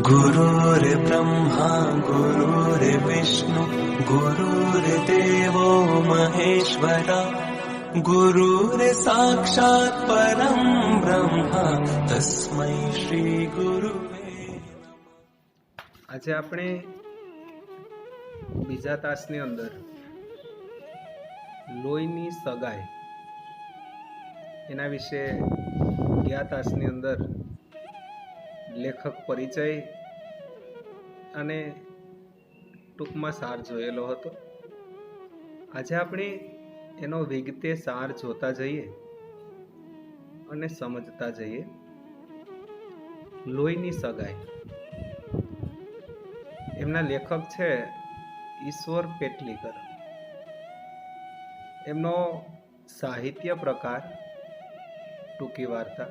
गुरुर्ब्रह्मा गुरुर्विष्णु गुरुर्देवो महेश्वरा गुरुर्साक्षात् परं ब्रह्म तस्मै श्री गुरुवे। આજે આપણે બીજા તાસની અંદર લોહીની સગાઈ એના વિશે ગયા તાસની અંદર લેખક પરિચય અને ટૂંકમાં સાર જોયેલો હતો. આજે આપણે એનો વિગતે સાર જોતા જઈએ અને સમજતા જઈએ. લોહીની સગાઈ એમના લેખક છે ઈશ્વર પેટલીકર. એમનો સાહિત્ય પ્રકાર ટૂંકી વાર્તા.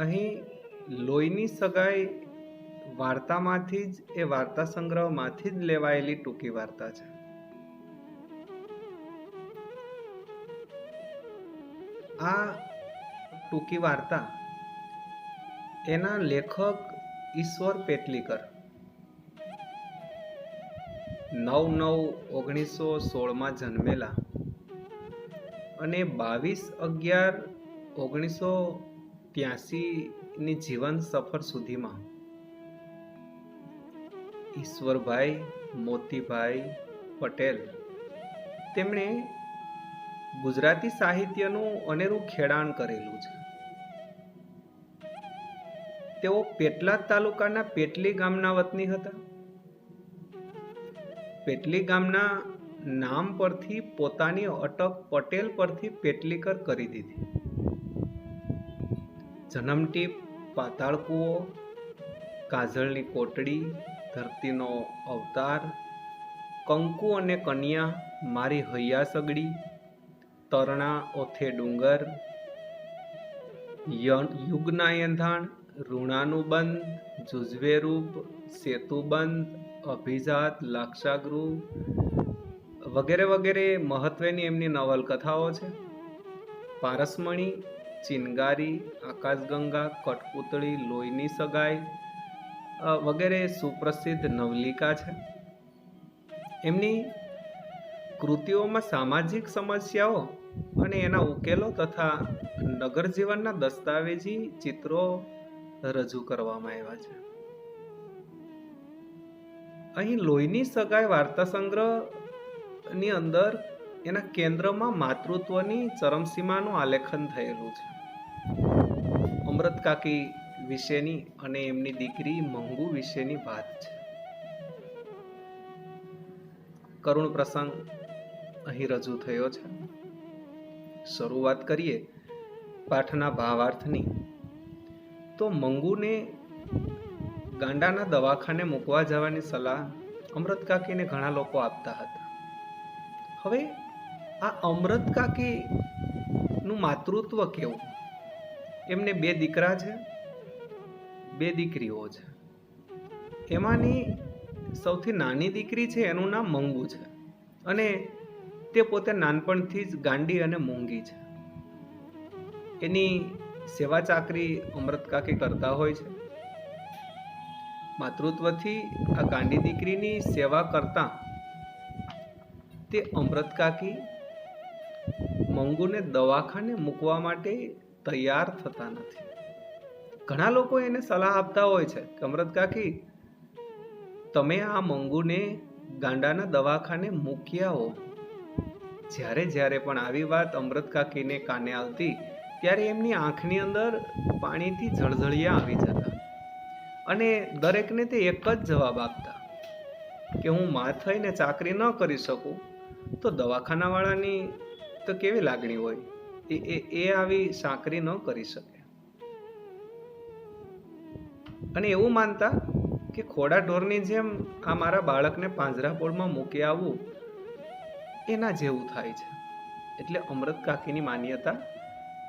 અહીં લોહીની સગાઈ વાર્તામાંથી જ એ વાર્તા સંગ્રહમાંથી જ લેવાયેલી ટૂંકી વાર્તા છે. આ ટૂંકી વાર્તા એના લેખક ઈશ્વર પેટલીકર 9/9/1916 જન્મેલા અને 22/11/1983 ની જીવન સફર સુધીમાં ઈશ્વરભાઈ મોતીભાઈ પટેલ તેમણે ગુજરાતી સાહિત્યનું અનેરું ખેડાણ કરેલું છે. તેઓ પેટલાદ તાલુકાના પેટલી ગામના વતની હતા. પેટલી ગામના નામ પરથી પોતાની અટક પટેલ પરથી પેટલીકર કરી દીધી. જન્મટીપ પાતાળ કૂવો, કાજળની કોટડી, ધરતીનો અવતાર, કંકુ અને કન્યા, મારી હૈયા સગડી, તરણા ઓથે ડુંગર, યુગના એંધાણ, ઋણાનું બંધ, જુજવેરૂપ, સેતુબંધ, અભિજાત, લાક્ષાગૃહ વગેરે વગેરે મહત્વની એમની નવલકથાઓ છે. પારસમણી, ચિનગારી, આકાશગંગા, કઠપૂતળી, લોહીની સગાઈ વગેરે સુપ્રસિદ્ધ નવલિકા છે. એમની કૃતિઓમાં સામાજિક સમસ્યાઓ અને એના ઉકેલો તથા નગર જીવનના દસ્તાવેજી ચિત્રો રજૂ કરવામાં આવ્યા છે. અહીં લોહીની સગાઈ વાર્તા સંગ્રહની અંદર એના કેન્દ્રમાં માતૃત્વની ચરમસીમાનું આલેખન થયેલું છે. અમૃત કાકી વિશેની અને એમની દીકરી મંગુ વિશેની વાત છે. કરુણ પ્રસંગ અહીં રજૂ થયો છે. શરૂઆત કરીએ પાઠના ભાવાર્થની તો મંગુને ગાંડાના દવાખાને મૂકવા જવાની સલાહ અમૃત કાકીને ઘણા લોકો આપતા હતા. હવે આ અમૃત કાકીનું માતૃત્વ કેવું? એમને 2 દીકરા છે, 2 દીકરીઓ છે. એમાંની સૌથી નાની દીકરી છે એનું નામ મંગુ છે અને તે પોતે નાનપણથી જ ગાંડી અને મૂંગી છે. એની સેવા ચાકરી અમૃત કાકી કરતા હોય છે. માતૃત્વથી આ ગાંડી દીકરીની સેવા કરતા તે અમૃત કાકી મંગુને દવાખાને મૂકવા માટે તૈયાર થતા નથી. ઘણા લોકો એને સલાહ આપતા હોય છે કે અમૃત કાકી તમે આ મંગુને ગાંડાના દવાખાને મૂકી આવો. જ્યારે પણ આવી વાત અમૃત કાકીને કાને આવતી ત્યારે એમની આંખની અંદર પાણીથી જળજળિયા આવી જતા અને દરેકને તે એક જ જવાબ આપતા કે હું માં થઈને ચાકરી ન કરી શકું તો દવાખાનાવાળાની તો કેવી લાગણી હોય, એ આવી ચાકરી ન કરી શકે. અને એવું માનતા કે ખોડા ઢોરની જેમ આ મારા બાળકને પાંજરાપોળમાં મૂકી આવવું એના જેવું થાય છે. એટલે અમૃત કાકીની માન્યતા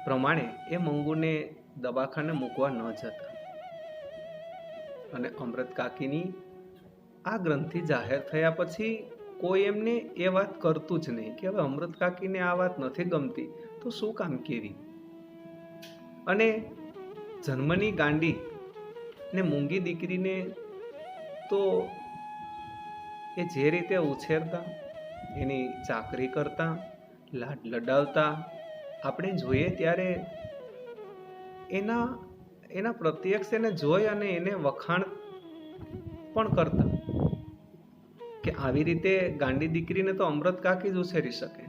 પ્રમાણે એ મંગુને દવાખાને મૂકવા ન જતા. અને અમૃત કાકીની આ ગ્રંથિ જાહેર થયા પછી કોઈ એમને એ વાત કરતું જ નહીં કે હવે અમૃત કાકીને આ વાત નથી ગમતી તો શું કામ કેવી. અને જન્મની ગાંડી ને મૂંગી દીકરીને તો એ જે રીતે ઉછેરતા, એની ચાકરી કરતા, લાડ લડાવતા, આપણે જોઈએ ત્યારે એના પ્રત્યક્ષ એને જોઈ અને એને વખાણ પણ કરતા કે આવી રીતે ગાંડી દીકરીને તો અમૃત કાકી જ ઉછેરી શકે.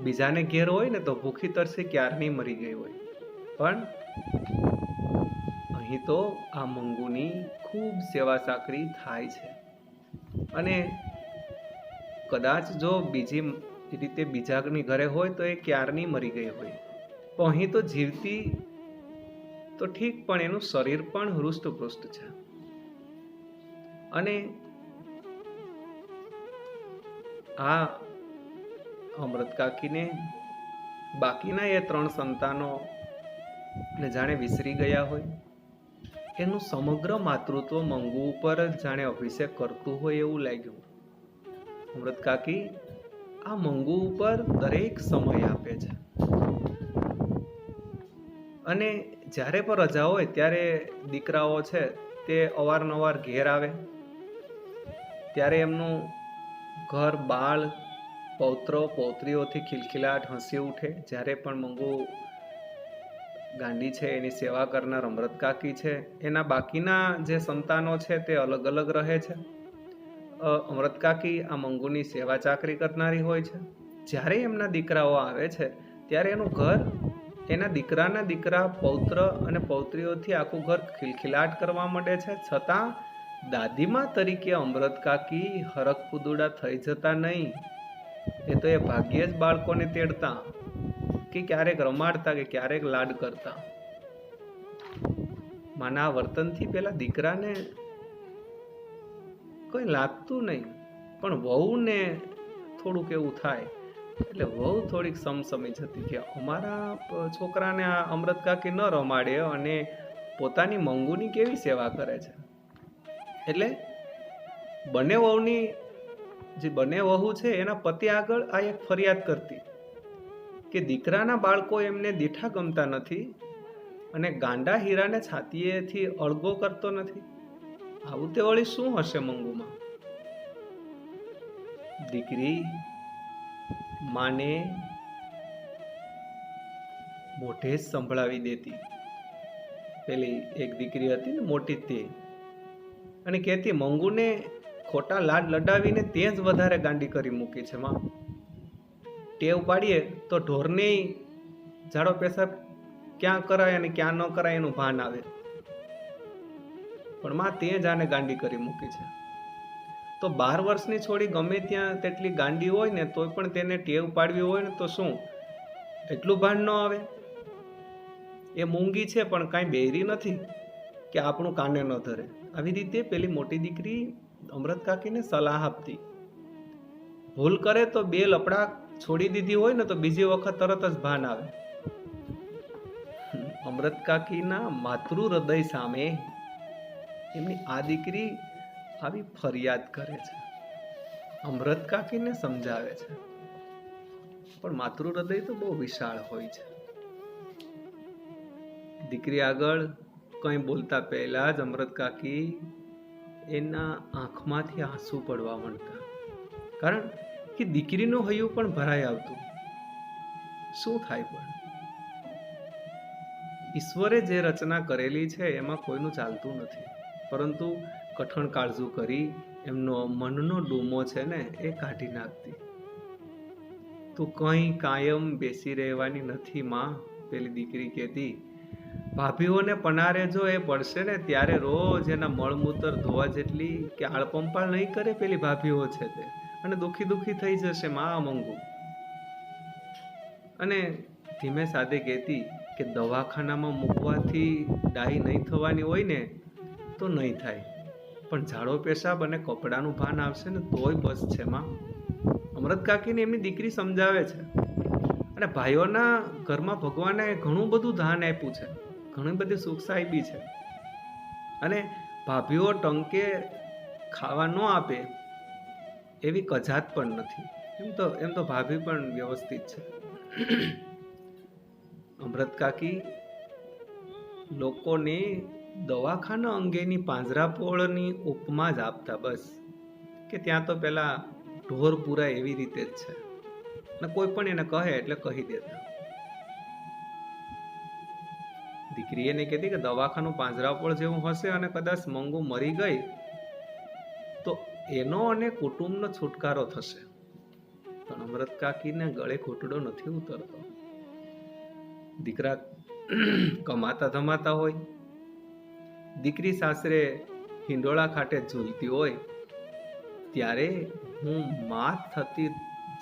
બીજાને ઘેર હોય ને તો ભૂખી તરસે ક્યારની મરી ગઈ હોય, પણ અહીં તો આ મંગુની ખૂબ સેવા ચાકરી થાય છે. અને કદાચ જો બીજી રીતે બીજાની ઘરે હોય તો એ ક્યારની મરી ગઈ હોય, પણ અહીં તો જીવતી તો ઠીક, પણ એનું શરીર પણ હૃષ્ટપુષ્ટ છે. અને આ અમૃત કાકીને બાકીના એ 3 સંતાનો ને જાણે વિસરી ગયા હોય, એનું સમગ્ર માતૃત્વ મંગુ ઉપર જાણે અભિષેક કરતું હોય એવું લાગ્યું. અમૃત કાકી આ મંગુ ઉપર દરેક સમય આપે છે. અને જ્યારે પણ રજા હોય ત્યારે દીકરાઓ છે તે અવારનવાર ઘેર આવે, ત્યારે એમનું ઘર બાળ પૌત્રો પૌત્રીઓથી ખિલખિલાટ હસી ઉઠે. જ્યારે પણ મંગુ ગાંડી છે એની સેવા કરનાર અમૃત કાકી છે, એના બાકીના જે સંતાનો છે તે અલગ અલગ રહે છે. અમૃત કાકી આ મંગુની સેવા ચાકરી કરનારી હોય છે. જ્યારે એમના દીકરાઓ આવે છે ત્યારે એનું ઘર એના દીકરાના દીકરા પૌત્ર અને પૌત્રીઓથી આખું ઘર ખિલખિલાટ કરવા માંડે છે. છતાં દાદીમા તરીકે અમૃત કાકી હરખ પુદુડા થઈ જતા નહીં. એ તો એ ભાગ્યે જ બાળકોને તેડતા, કે ક્યારેક રમાડતા, કે ક્યારેક લાડ કરતા. માના વર્તનથી પેલા દીકરાને કોઈ લાગતું નહીં, પણ વહુને થોડુંક એવું થાય. એટલે વહુ થોડીક સમસમી જતી કે અમારા છોકરાને આ અમૃત કાકી ન રમાડે અને પોતાની મંગુની કેવી સેવા કરે છે. એટલે બંને વહુ છે એના પતિ આગળ આ એક ફરિયાદ કરતી કે દીકરાના બાળકો એમને દીઠા ગમતા નથી અને ગાંડા હીરાને છાતીએથી અળગો કરતો નથી. આવું તે વળી શું હશે મંગુમાં? દીકરી માને મોઢે જ સંભળાવી દેતી. પેલી એક દીકરી હતી ને મોટી તે, અને કહેતી મંગુને ખોટા લાડ લડાવીને તે જ વધારે ગાંડી કરી મૂકી છે માં. ટેવ પાડીએ તો ઢોરને ઝાડો પેશાબ ક્યાં કરાય અને ક્યાં ન કરાય એનું ભાન આવે, પણ માં તે જ આને ગાંડી કરી મૂકી છે. તો 12 વર્ષની છોડી ગમે ત્યાં તેટલી ગાંડી હોય ને તોય પણ તેને ટેવ પાડવી હોય ને તો શું એટલું ભાન ન આવે? એ મૂંગી છે પણ કાંઈ બેરી નથી કે આપણું કાને ન ધરે. આવી રીતે પેલી મોટી દીકરી અમૃત કાકીને સલાહ આપતી. ભૂલ કરે તો 2 લપડા છોડી દીધી હોય ને તો બીજી વખત તરત જ ભાન આવે. અમૃત કાકીના માતૃ હૃદય સામે એમની આ દીકરી આવી ફરિયાદ કરે છે, અમૃત કાકીને સમજાવે છે. પણ માતૃ હૃદય તો બહુ વિશાળ હોય છે. દીકરી આગળ કંઈ બોલતા પહેલા જ અમૃત કાકી એના આંખમાંથી આંસુ પડવા માંડતા, કારણ કે દીકરીનું હૈયું પણ ભરાઈ આવતું. શું થાય? પણ ઈશ્વરે જે રચના કરેલી છે એમાં કોઈનું ચાલતું નથી, પરંતુ કઠણ કાળજું કરી એમનો મનનો ડૂમો છે ને એ કાઢી નાખતી. તું કંઈ કાયમ બેસી રહેવાની નથી માં, પેલી દીકરી કહેતી. ભાભીઓને પનારે જો એ પડશે ને ત્યારે રોજ એના મળમૂત્ર ધોવા જેટલી કે આળપંપાળ નહીં કરે પેલી ભાભીઓ છે તે, અને દુખી થઈ જશે માં મંગુ. અને ધીમે સાદે કહેતી કે દવાખાનામાં મૂકવાથી ડાઈ નહીં થવાની હોય ને તો નહીં થાય, પણ ઝાડો પેશાબ અને કપડાનું ભાન આવશે ને તોય બસ છે માં. અમૃત કાકીને એમની દીકરી સમજાવે છે. અને ભાઈઓના ઘરમાં ભગવાને ઘણું બધું દાન આપ્યું છે, ઘણી બધી સુખ સાહેબી છે, અને ભાભીઓ ટંકે ખાવા ન આપે એવી કજાત પણ નથી. એમ તો ભાભી પણ વ્યવસ્થિત છે. અમૃત કાકી લોકોને દવાખાના અંગેની પાંજરાપોળની ઉપમા જ આપતા. બસ કે ત્યાં તો પેલા ઢોર પૂરા એવી રીતે જ છે, અને કોઈ પણ એને કહે એટલે કહી દેતા. દીકરી એને કહેતી કે દવાખાનું પાંજરાપોળ જેવું હશે અને કદાચ મંગુ મરી ગઈ તો એનો અને કુટુંબનો છુટકારો થશે. પણ અમૃત કાકીને ગળે ઘૂંટડો નથી ઉતરતો. દીકરા કમાતા ધમાતા હોય, દીકરી સાસરે હિંડોળા ખાટે ઝૂલતી હોય, ત્યારે હું માત થતી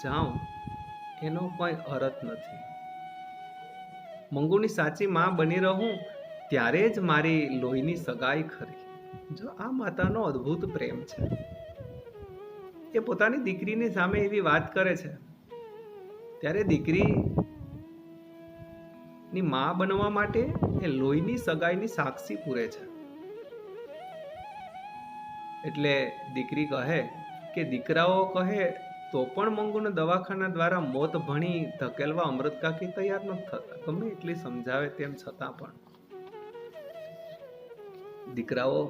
જાઉં એનો કોઈ અર્થ નથી. મંગુની સાચી માં બની રહું ત્યારે જ મારી લોહીની સગાઈ ખરી. જો આ માતાનો અદ્ભુત પ્રેમ છે. એ પોતાની દીકરીની સામે એવી વાત કરે છે ત્યારે દીકરીની માં બનવા માટે એ લોહીની સગાઈની સાક્ષી પૂરે છે. એટલે દીકરી કહે કે દીકરાઓ કહે તો પણ મંગુને દવાખાના દ્વારા મોત ભણી ધકેલવા અમૃત કાકી તૈયાર નથી થતા. ગમે એટલી સમજાવે તેમ છતાં પણ દીકરાઓ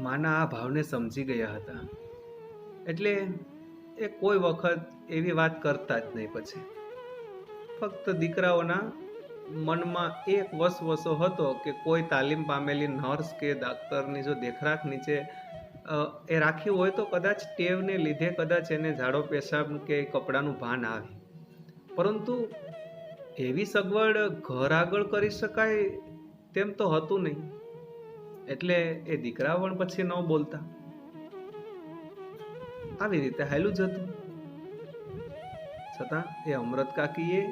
માના આ ભાવને સમજી ગયા હતા. એટલે એ કોઈ વખત એવી વાત કરતા જ નહીં. પછી ફક્ત દીકરાઓના મનમાં એક વસવસો હતો કે કોઈ તાલીમ પામેલી નર્સ કે ડાક્ટરની જો દેખરાખ નીચે એ રાખી હોય તો કદાચ ટેવને લીધે કદાચ એને ઝાડો પેશાબ કે કપડાનું ભાન આવે. પરંતુ એવી સગવડ ઘર આગળ કરી શકાય તેમ તો હતું નહીં. એટલે એ દીકરા પણ પછી ન બોલતા. આવી રીતે હાલું જ હતું. છતાં એ અમૃત કાકીએ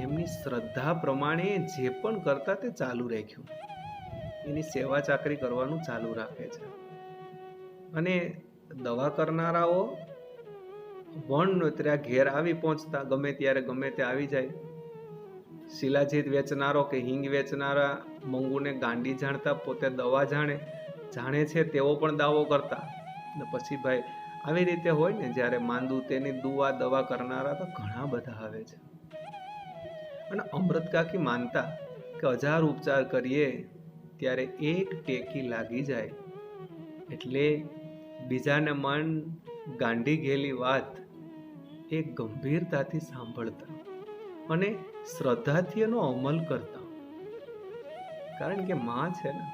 એમની શ્રદ્ધા પ્રમાણે જે પણ કરતા તે ચાલુ રાખ્યું. એની સેવા ચાકરી કરવાનું ચાલુ રાખે છે. અને દવા કરનારાઓ વણ નોતર્યા ઘેર આવી પહોંચતા, ગમે ત્યારે ગમે તે આવી જાય. શિલાજીત વેચનારો કે હિંગ વેચનારા મંગુને ગાંડી જાણતા, પોતે દવા જાણે છે તેવો પણ દાવો કરતા. ને પછી ભાઈ આવી રીતે હોય ને, જ્યારે માંદું તેની દવા કરનારા તો ઘણા બધા આવે છે. અને અમૃત કાકી માનતા કે 1000 ઉપચાર કરીએ ત્યારે એક ટેકી લાગી જાય. એટલે બીજાને મન ગાંડી ગયેલી વાત એ ગંભીરતાથી સાંભળતા અને શ્રદ્ધાથી એનો અમલ કરતા. કારણ કે માં છે ને,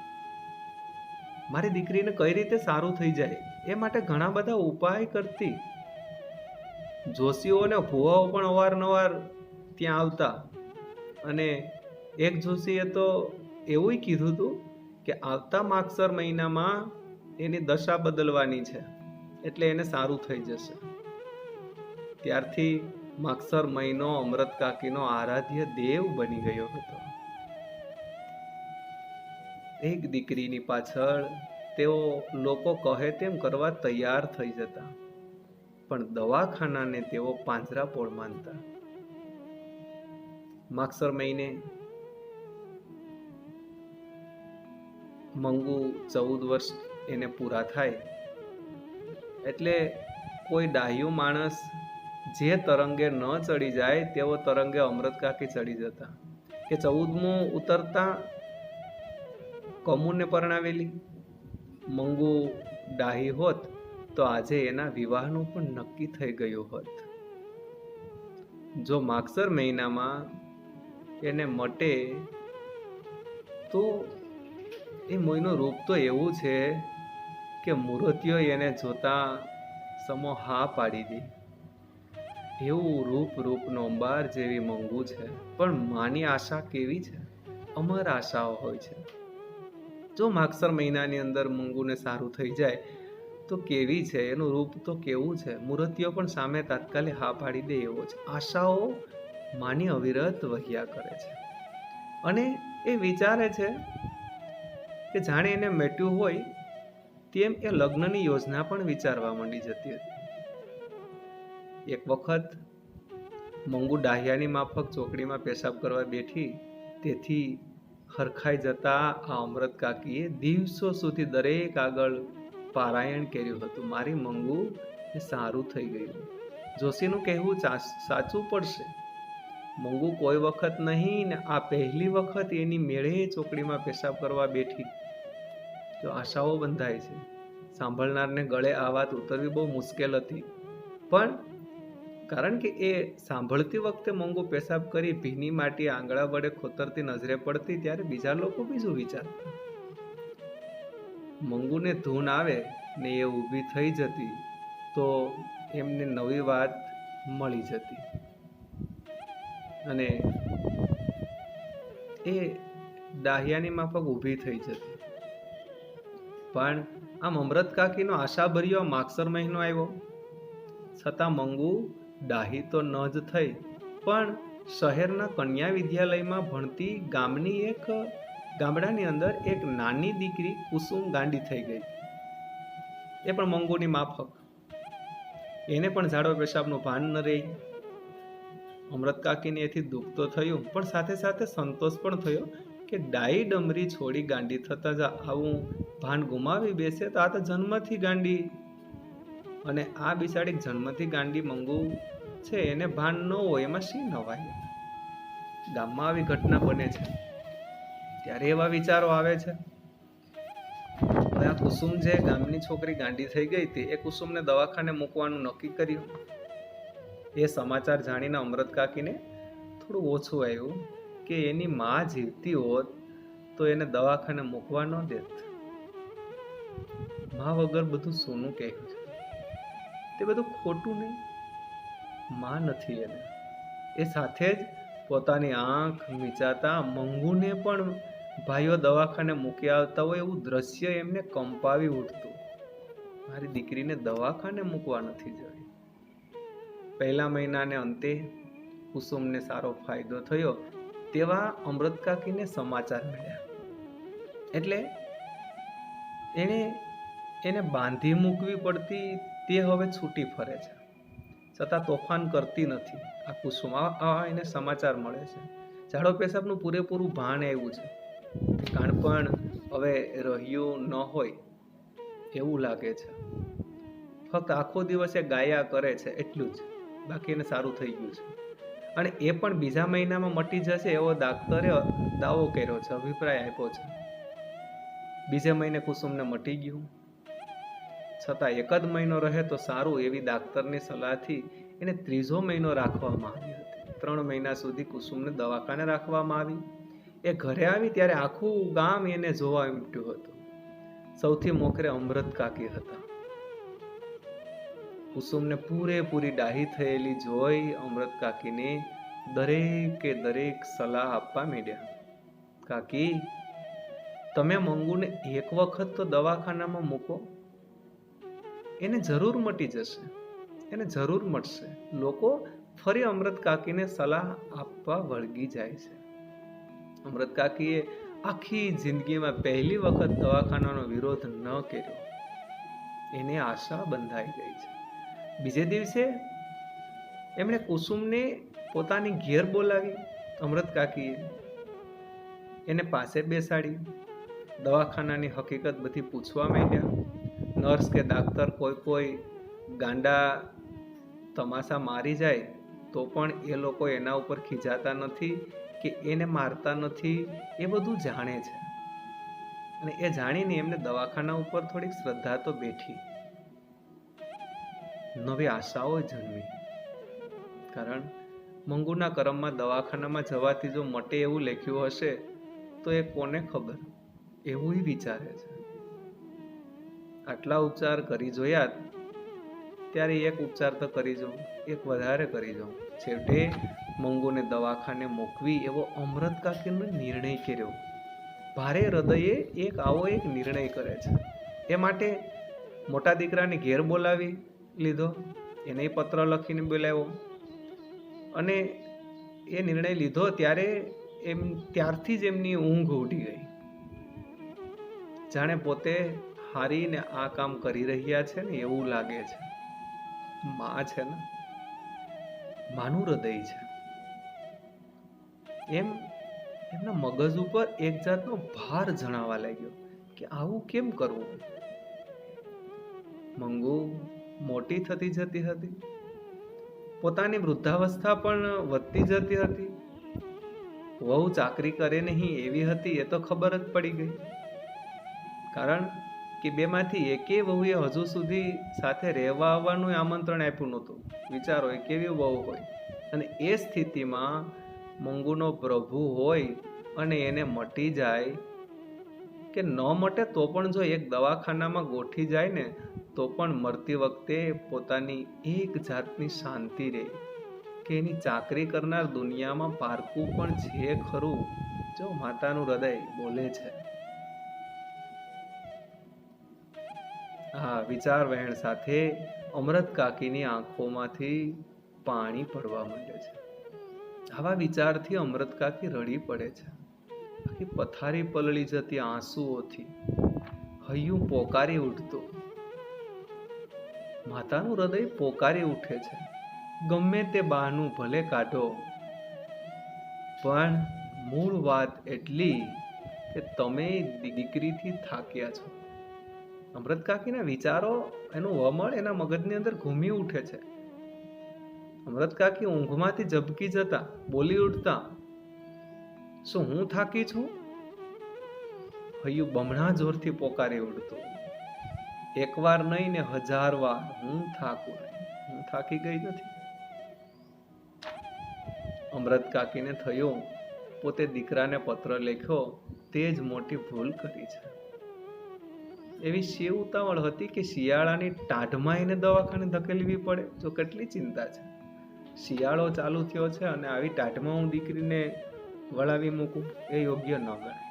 મારી દીકરીને કઈ રીતે સારું થઈ જાય એ માટે ઘણા બધા ઉપાય કરતી. જોશીઓ અને ભુવાઓ પણ અવારનવાર ત્યાં આવતા. અને એક જોશીએ તો એવું કીધું હતું કે આવતા માગસર મહિનામાં એની દશા બદલવાની છે, એટલે એને સારું થઈ જશે. ત્યારથી માગસર મહિનો અમૃત કાકીનો આરાધ્ય દેવ બની ગયો હતો. એક દીકરીની પાછળ તેઓ લોકો કહે તેમ કરવા તૈયાર થઈ જતા, પણ દવાખાનાને તેઓ પાંજરાપોળ માનતા. માગસર મહિને મંગુ 14 વર્ષ એને પૂરા થાય એટલે કોઈ ડાહ્યું માણસ જે તરંગે ન ચડી જાય તેવો તરંગે અમૃત કાકી ચડી જતા. કે 14મું ઉતરતા કમુને પરણાવેલી મંગુ ડાહી હોત તો આજે એના વિવાહનું પણ નક્કી થઈ ગયું હોત. જો માગસર મહિનામાં એને મટે તો એ મોયનું રૂપ તો એવું છે કે મૂર્તિઓ એને જોતા સમો હા પાડી દે. એવું રૂપનો અંબાર જેવી મંગુ છે. પણ માની આશા કેવી છે? અમર આશાઓ હોય છે. જો માગસર મહિનાની અંદર મંગુને સારું થઈ જાય તો કેવી છે, એનું રૂપ તો કેવું છે, મૂર્તિઓ પણ સામે તાત્કાલિક હા પાડી દે એવો છે. આશાઓ માની અવિરત વહ્યા કરે છે. અને એ વિચારે છે કે જાણે એને મેટ્યું હોય તેમ એ લગ્નની યોજના પણ વિચારવા માંડી જતી હતી. એક વખત મંગુ ડાહ્યાની માફક ચોકડીમાં પેશાબ કરવા બેઠી. તેથી હરખાઈ જતા આ અમૃત કાકીએ દિવસો સુધી દરેક આગળ પારાયણ કર્યું હતું, મારી મંગુ એ સારું થઈ ગયું. જોશીનું કહેવું સાચું પડશે. મંગુ કોઈ વખત નહીં ને આ પહેલી વખત એની મેળે ચોકડીમાં પેશાબ કરવા બેઠી. જો આશાઓ બંધાય છે. સાંભળનારને ગળે આ વાત ઉતરવી બહુ મુશ્કેલ હતી, પણ કારણ કે એ સાંભળતી વખતે મંગુ પેશાબ કરી ભીની માટી આંગળા વડે ખોતરતી નજરે પડતી, ત્યારે બીજા લોકો બીજું વિચારતા. મંગુને ધૂન આવે ને એ ઊભી થઈ જતી તો એમને નવી વાત મળી જતી અને એ ડાહ્યાની માફક ઊભી થઈ જતી. પણ આમ અમૃત કાકીનો આશાભર્યો માગસર મહિનો આવ્યો, છતાં મંગુ ડાહી તો ન જ થઈ, પણ શહેરના કન્યા વિદ્યાલયમાં ભણતી ગામડાની અંદર એક નાની દીકરી કુસુમ ગાંડી થઈ ગઈ. એ પણ મંગુની માફક. એને પણ ઝાડો પેશાબનું ભાન ન રહી. અમૃત કાકીને એથી દુઃખ તો થયું, પણ સાથે સાથે સંતોષ પણ થયો કે ડાઈ ડમરી છોડી ગાંડી થતા જ આવું ભાન ગુમાવી બેસે તો આ તો જન્મથી ગાંડી, અને આ બિચારી જન્મથી ગાંડી મંગુ છે એને ભાન ન હોય એમાં શી નવાય. ગામમાં આવી ઘટના બને છે ત્યારે એવા વિચારો આવે છે. હવે આ કુસુમ જે ગામની છોકરી ગાંડી થઈ ગઈ હતી, એ કુસુમને દવાખાને મૂકવાનું નક્કી કર્યું. એ સમાચાર જાણીને અમૃત કાકીને થોડું ઓછું આવ્યું કે એની માં જીવતી હોત તો એને દવાખાને મૂકવા ન દેત. માં વગર બધું સોનું કહ્યું છે, તે બધું ખોટું નહીં. માં નથી એને. એ સાથે જ પોતાની આંખ મીચાતા મંગુને પણ ભાઈઓ દવાખાને મૂકી આવતા હોય એવું દ્રશ્ય એમને કંપાવી ઉઠતું. મારી દીકરીને દવાખાને મૂકવા નથી જવી. પહેલા મહિનાને અંતે કુસુમને સારો ફાયદો થયો તેવા અમૃત કાકીને સમાચાર મળ્યા. એટલે એને બાંધી મૂકવી પડતી, તે હવે છૂટી ફરે છે, છતાં તોફાન કરતી નથી. આ કુસુમ એને સમાચાર મળે છે. ઝાડો પેશાબનું પૂરેપૂરું ભાન આવ્યું છે. કાણપણ હવે રહ્યું ન હોય એવું લાગે છે. ફક્ત આખો દિવસ એ ગાયા કરે છે એટલું જ, બાકી એને સારું થઈ ગયું છે. અને એ પણ બીજા મહિનામાં મટી જશે એવો ડાક્ટરે દાવો કર્યો છે, અભિપ્રાય આપ્યો છે. બીજે મહિને કુસુમને મટી ગયું, છતાં એક જ મહિનો રહે તો સારું એવી ડાક્ટરની સલાહથી એને ત્રીજો મહિનો રાખવામાં આવી હતી. 3 મહિના સુધી કુસુમને દવાખાને રાખવામાં આવી. એ ઘરે આવી ત્યારે આખું ગામ એને જોવા ઉમટ્યું હતું. સૌથી મોખરે અમૃત કાકી હતા. કુસુમને પૂરેપૂરી ડાહી થયેલી જોઈ અમૃત કાકીને દરેક સલાહ આપવા માંડ્યા. કાકી, તમે મંગુને એક વખત તો દવાખાનામાં મૂકો, એને જરૂર મટી જશે, એને જરૂર મળશે. લોકો ફરી અમૃત કાકીને સલાહ આપવા વળગી જાય છે. અમૃત કાકીએ આખી જિંદગીમાં પહેલી વખત દવાખાનાનો વિરોધ ન કર્યો. એને આશા બંધાઈ ગઈ છે. બીજે દિવસે એમણે કુસુમને પોતાની ઘેર બોલાવી. અમૃત કાકીએ એને પાસે બેસાડી, દવાખાનાની હકીકત બધી પૂછવા માંડ્યા. નર્સ કે ડાક્ટર કોઈ ગાંડા તમાશા મારી જાય તો પણ એ લોકો એના ઉપર ખીજાતા નથી કે એને મારતા નથી, એ બધું જાણે છે. અને એ જાણીને એમને દવાખાના ઉપર થોડીક શ્રદ્ધા તો બેઠી, નવી આશાઓ જન્મી. કારણ મંગુના કર્મમાં દવાખાનામાં જવાથી જો મટે એવું લખ્યું હશે તો એ કોને ખબર, એવું વિચારે છે. આટલા ઉપચાર કરી જોયા ત્યારે એક ઉપચાર તો કરી જાઉં, એક વધારે કરી જાઉં. છેવટે મંગુને દવાખાને મૂકવી એવો અમૃત કાકીનો નિર્ણય કર્યો. ભારે હૃદયે આવો એક નિર્ણય કરે છે. એ માટે મોટા દીકરાને ઘેર બોલાવી લીધો, એને પત્ર લખીને બોલાવ્યો. અને એ નિર્ણય લીધો ત્યારથી જ એમની ઊંઘ ઉડી ગઈ. જાણે પોતે હારીને આ કામ કરી રહ્યા છે ને એવું લાગે છે. માં છે ને, માનું હૃદય છે. એમના મગજ ઉપર એક જાતનો ભાર જણાવા લાગ્યો કે આવું કેમ કરવું. મંગુ મોટી થતી જતી હતી, પોતાની વૃદ્ધાવસ્થા પણ વધતી જતી હતી. વહુ ચાકરી કરે નહીં એવી હતી એ તો ખબર જ પડી ગઈ, કારણ કે બેમાંથી એકેય વહુએ હજુ સુધી સાથે રહેવા આવવાનું આમંત્રણ આપ્યું નહોતું. વિચારો એ કેવી વહુ હોય. અને એ સ્થિતિમાં મંગુનો પ્રભુ હોય અને એને મટી જાય કે ન મટે તો પણ જો એક દવાખાનામાં ગોઠી જાય ને તો પણ મરતી વખતે પોતાની એક જાતની શાંતિ રહે કે એની ચાકરી કરનાર દુનિયામાં પારકું પણ છે ખરું. જો માતાનું હૃદય બોલે છે. હા, વિચાર વહેણ સાથે અમૃત કાકીની આંખોમાંથી પાણી પડવા માંડે છે. આવા વિચારથી અમૃત કાકી રડી પડે છે. આખી પથારી પલળી જતી આંસુઓથી, હૈયું પોકારી ઉઠતું. માતાનું હૃદય પોકારી ઉઠે છે. ગમે તે બહાનું ભલે કાઢો, પણ મૂળ વાત એટલી કે તમે દીકરીથી થાક્યા છો. અમૃત કાકીના વિચારો, એનું વમળ એના મગજની અંદર ઘૂમી ઉઠે છે. અમૃત કાકી ઊંઘમાંથી ઝબકી જતા બોલી ઉઠતા, શું હું થાકી છું? હૈયું બમણા જોરથી પોકારી ઉઠતું. એકવાર નહીં ને 1000 વાર, હું થાકું નહીં, હું થાકી ગઈ નથી. અમૃત કાકીને થયું પોતે દીકરાને પત્ર લખ્યો તે જ મોટી ભૂલ કરી છે. એવી શી ઉતાવળ હતી કે શિયાળાની ટાઢમાં એને દવાખાને ધકેલવી પડે? જો કેટલી ચિંતા છે. શિયાળો ચાલુ થયો છે અને આવી ટાઢમાં હું દીકરીને વળાવી મૂકું, એ યોગ્ય ન ગણાય.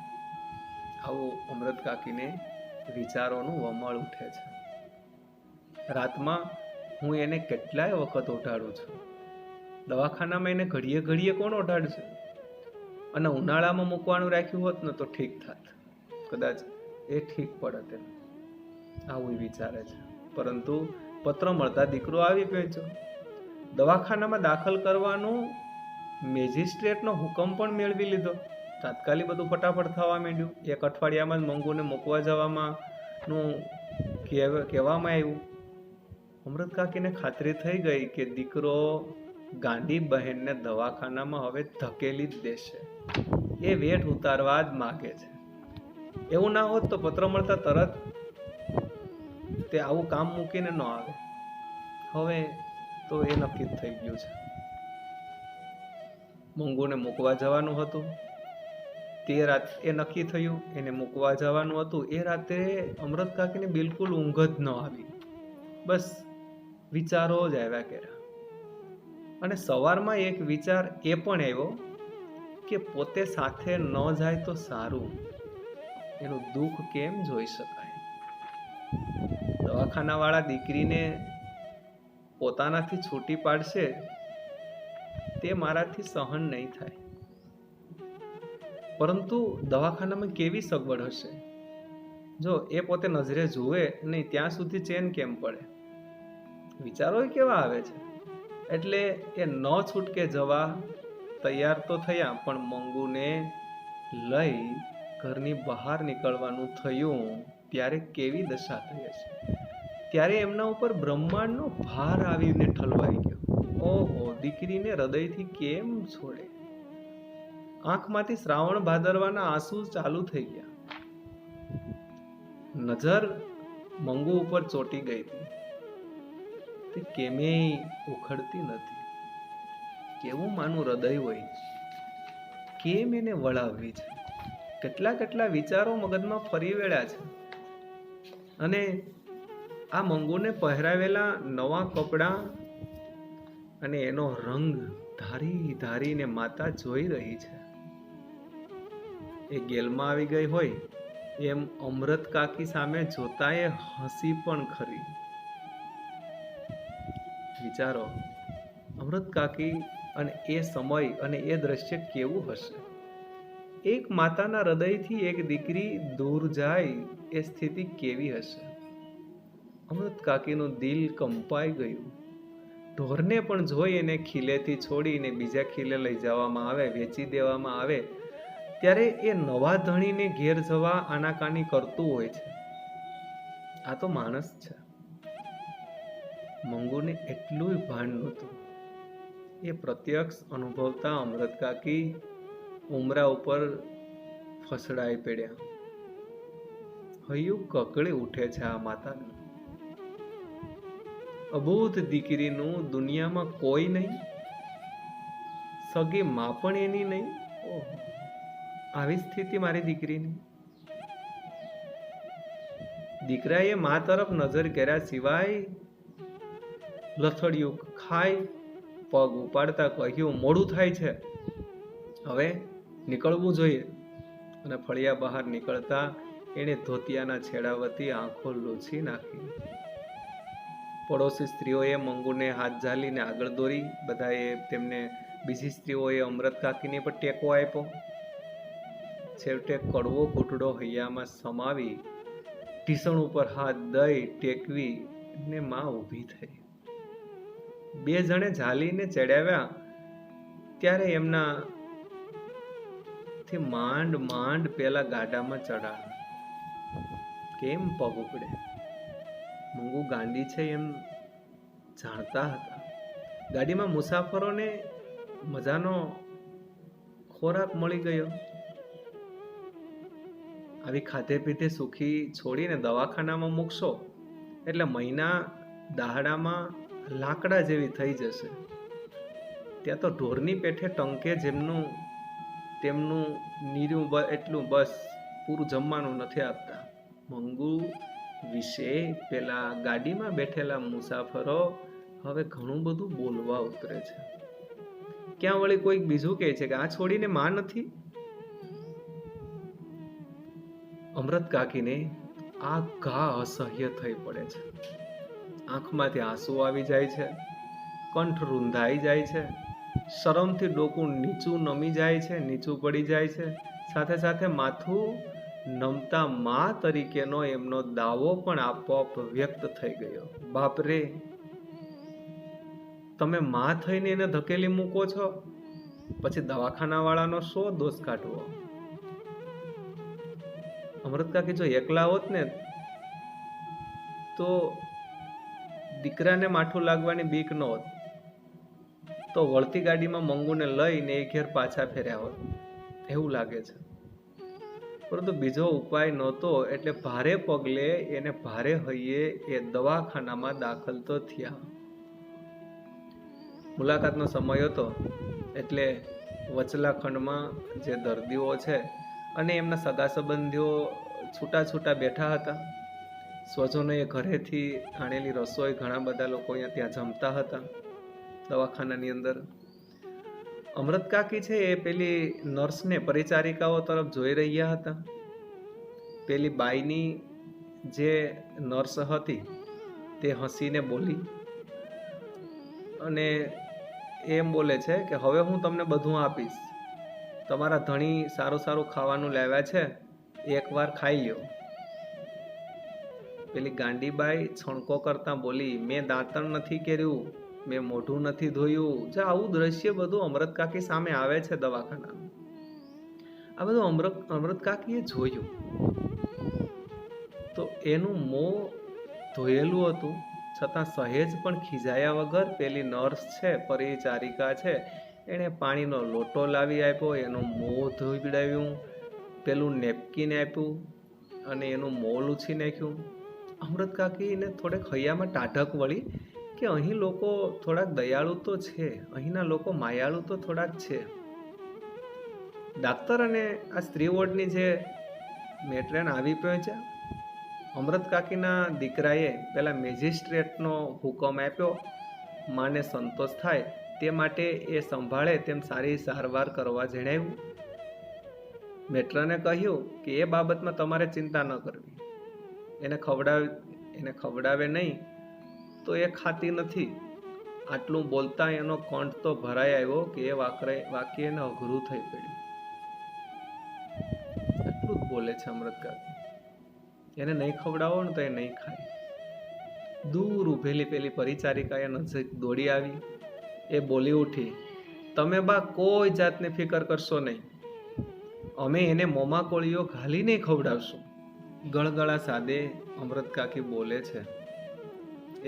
આવું અમૃત કાકીને વિચારોનું વમળ ઉઠે છે. રાતમાં હું એને કેટલાય વખત ઓઢાડું છું. દવાખાનામાં એને ઘડીએ ઘડીએ કોણ ઓઢાડશે? અને ઉનાળામાં મૂકવાનું રાખ્યું હોત ને તો ઠીક થાત, કદાચ એ ઠીક પડત એમ. આવું વિચારે છે. પરંતુ પત્ર મળતા દીકરો આવી પહોંચ્યો. દવાખાનામાં દાખલ કરવાનો મેજિસ્ટ્રેટનો હુકમ પણ મેળવી લીધો. તાત્કાલિક બધું ફટાફટ થવા માંડ્યું. 1 અઠવાડિયામાં જ મંગુને મૂકવા જવામાં કહેવામાં આવ્યું. અમૃત કાકીને ખાતરી થઈ ગઈ કે દીકરો ગાંડી બહેનને દવાખાનામાં હવે ધકેલી જ દેશે. એ વેઠ ઉતારવા જ માગે છે. એવું ના હોત તો પત્ર મળતા તરત તે આવું કામ મૂકીને ન આવે. હવે તો એ નક્કી થઈ ગયું છે. મંગુને મૂકવા જવાનું હતું. તે રાત એ નક્કી થયું, એને મૂકવા જવાનું હતું. એ રાતે અમૃત કાકીને બિલકુલ ઊંઘ જ ન આવી. બસ વિચારો જ આવ્યા કર્યા. અને સવારમાં એક વિચાર એ પણ આવ્યો કે પોતે સાથે ન જાય તો સારું. એનું દુઃખ કેમ જોઈ શકાય? દવાખાનાવાળા દીકરીને પોતાનાથી છૂટી પાડશે તે મારાથી સહન નહીં થાય. પરંતુ દવાખાનામાં કેવી સગવડ હશે? જો એ પોતે નજરે જુએ નહીં ત્યાં સુધી ચેન કેમ પડે? વિચારો કેવા આવે છે. એટલે એ ન છૂટકે જવા તૈયાર તો થયા, પણ મંગુને લઈ ઘરની બહાર નીકળવાનું થયું ત્યારે કેવી દશા થઈ હશે? ત્યારે એમના ઉપર બ્રહ્માંડનો ભાર આવીને ઠલવાઈ ગયો. ઓહો, દીકરીને હૃદયથી કેમ છોડે? આંખમાંથી શ્રાવણ ભાદરવાના આંસુ ચાલુ થઈ ગયા. નજર મંગુ ઉપર ચોટી ગઈ હતી. તે કેમેય ઉખડતી નથી. કેવું માનું હૃદય હોય, કેમ એને વળાવવી છે? કેટલા વિચારો મગજમાં ફરી વળ્યા છે. અને આ મંગુને પહેરાવેલા નવા કપડાં અને એનો રંગ ધારીને માતા જોઈ રહી છે. એ ગેલમાં આવી ગઈ હોય એમ અમૃત કાકી સામે જોતા એ હસી પણ ખરી. વિચારો, અમૃત કાકી અને એ સમય અને એ દ્રશ્ય કેવું હશે? એક માતાના હૃદયથી એક દીકરી દૂર જાય એ સ્થિતિ કેવી હશે? અમૃત કાકીનું દિલ કંપાઈ ગયું. ઢોરને પણ જોઈ એને ખીલેથી છોડીને બીજા ખીલે લઈ જવામાં આવે, વેચી દેવામાં આવે, ત્યારે એ નવા ધણીને ઘેર જવા આનાકાની કરતું હોય છે. આ તો માણસ છે. મંગુને એટલું ભાન નહોતું. એ પ્રત્યક્ષ અનુભવતા અમૃત કાકી ઉમરા ઉપર ફસડાઈ પડ્યા. હૈયું કકળી ઉઠે છે આ માતાનું. અબોધ દીકરીનું દુનિયામાં કોઈ નહીં, સગી માં પણ એની નહીં. ઓહો, આવી સ્થિતિ મારી દીકરીની. દીકરાએ મા તરફ નજર કર્યા સિવાય લથડિયું ખાઈ પગ ઉપાડતા કહ્યું, મોડું થાય છે, હવે નીકળવું જોઈએ. અને ફળિયા બહાર નીકળતા એણે ધોતિયાના છેડા વતી આંખો લૂછી નાખી. પડોશી સ્ત્રીઓએ મંગુને હાથ ઝાલીને આગળ દોરી. બધાએ તેમને બીજી સ્ત્રીઓએ અમૃત કાકીને પણ ટેકો આપ્યો. છેવટે કડવો ઘૂંટડો હૈયામાં સમાવી ઢીસણ ઉપર હાથ દઈ ટેકવી ને માં ઊભી થઈ. બે જણે ઝાલીને ચડાવ્યા ત્યારે એમના થી માંડ માંડ પેલા ગાડામાં ચડાવ્યા. કેમ પગ ઉપડે? મંગુ ગાંડી છે એમ જાણતા હતા. ગાડીમાં મુસાફરોને મજાનો ખોરાક મળી ગયો. આવી ખાધે પીધે સુખી છોડીને દવાખાનામાં મૂકશો એટલે મહિના દાહડામાં લાકડા જેવી થઈ જશે. ત્યાં તો ઢોરની પેઠે ટંકે જેમનું તેમનું નીર્યું એટલું બસ પૂરું જમવાનું નથી આપતા. મંગુ વિશે પેલા ગાડીમાં બેઠેલા મુસાફરો હવે ઘણું બધું બોલવા ઉતરે છે. ક્યાં વળી કોઈક બીજું કહે છે કે આ છોડીને માં નથી. અમૃત કાકીને આ ઘા અસહ્ય થઈ પડે છે. આંખમાંથી આંસુ આવી જાય છે, કંઠ રૂંધાઈ જાય છે, શરમથી ડોકું નીચું નમી જાય છે, નીચું પડી જાય છે. સાથે સાથે માથું નમતા માં તરીકેનો એમનો દાવો પણ આપોઆપ વ્યક્ત થઈ ગયો. બાપરે, તમે માં થઈને એને ધકેલી મૂકો છો, પછી દવાખાના વાળાનો શો દોષ કાઢવો? અમૃત કાકી જો એકલા હોત ને તો દીકરાને માઠું લાગવાની બીક ન હોત, તો વળતી ગાડીમાં મંગુને લઈને એ ઘેર પાછા ફેર્યા હોત એવું લાગે છે. પરંતુ બીજો ઉપાય નહોતો એટલે ભારે પગલે એને ભારે હૈયે એ દવાખાનામાં દાખલ તો થયા. મુલાકાતનો સમય હતો એટલે વચલા ખંડમાં જે દર્દીઓ છે અને એમના સગા સંબંધીઓ છૂટા છૂટા બેઠા હતા. સ્વજનોએ ઘરેથી આણેલી રસોઈ ઘણા બધા લોકો અહીંયા ત્યાં જમતા હતા દવાખાનાની અંદર. અમૃત કાકી છે એ પેલી નર્સને પરિચારિકાઓ તરફ જોઈ રહ્યા હતા. પેલી બાઈની જે નર્સ હતી તે હસીને બોલી અને એમ બોલે છે કે હવે હું તમને બધું આપીશ, તમારા ધણી સારું સારું ખાવાનું લાવ્યા છે, એકવાર ખાઈ લ્યો. પેલી ગાંડીબાઈ છણકો કરતા બોલી, મેં દાંતણ નથી કર્યું, મેં મોઢું નથી ધોયું. જો આવું દ્રશ્ય બધું અમૃત કાકી સામે આવે છે દવાખાનાનું. આ બધું અમૃત કાકીએ જોયું તો એનું મોં ધોયેલું હતું છતાં સહેજ પણ ખીજાયા વગર પેલી નર્સ છે, પરિચારિકા છે, એણે પાણીનો લોટો લાવી આપ્યો, એનું મોં ધોઈડાવ્યું, પેલું નેપકીન આપ્યું અને એનું મોં લૂછી નાખ્યું. અમૃત કાકીને થોડેક હૈયામાં ટાઢક વળી કે અહીં લોકો થોડાક દયાળુ તો છે, અહીંના લોકો માયાળુ તો થોડાક છે. ડાક્ટર અને આ સ્ત્રી વોર્ડની જે મેટ્રેન આવી પહોંચ્યા. અમૃત કાકીના દીકરાએ પેલા મેજિસ્ટ્રેટનો હુકમ આપ્યો, માને સંતોષ થાય તે માટે એ સંભાળે તેમ સારી સારવાર કરવા જણાવ્યું. મેટ્રને કહ્યું કે એ બાબતમાં તમારે ચિંતા ન કરવી, એને ખવડાવે નહીં તો એ ખાતી નથી. આટલું બોલતા એનો કંઠ તો ભરાઈ આવ્યો કે એ વાક્ય એને અઘરું થઈ પડ્યું. એટલું જ બોલે છે અમૃત કાકી. એને નહીં ખવડાવો ને તો એ નહીં ખાય. દૂર ઉભેલી પેલી પરિચારિકાએ નજીક દોડી આવી. એ બોલી ઉઠી, તમે બા કોઈ જાતની ફિકર કરશો નહીં, અમે એને મોંમાં કોળીઓ ઘાલીને ખવડાવશું. ગળગળા સાદે અમૃત કાકી બોલે છે.